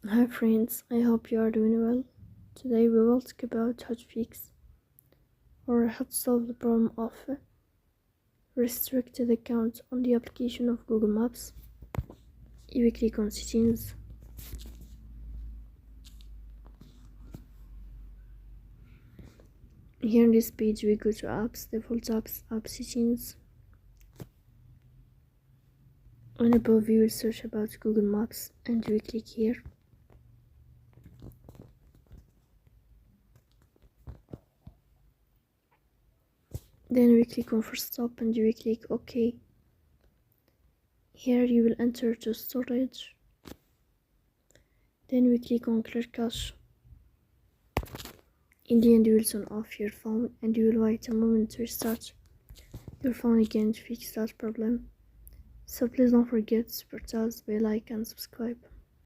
Hi friends, I hope you are doing well. Today we will talk about how to fix or how to solve the problem of restricted account on the application of Google Maps. You click on settings. Here in this page we go to apps, default apps, app settings. And above you will search about Google Maps and we click here. Then we click on first stop and we click OK. Here you will enter to storage. Then we click on clear cache. In the end you will turn off your phone and you will wait a moment to restart your phone again to fix that problem. So please don't forget to support us by like and subscribe.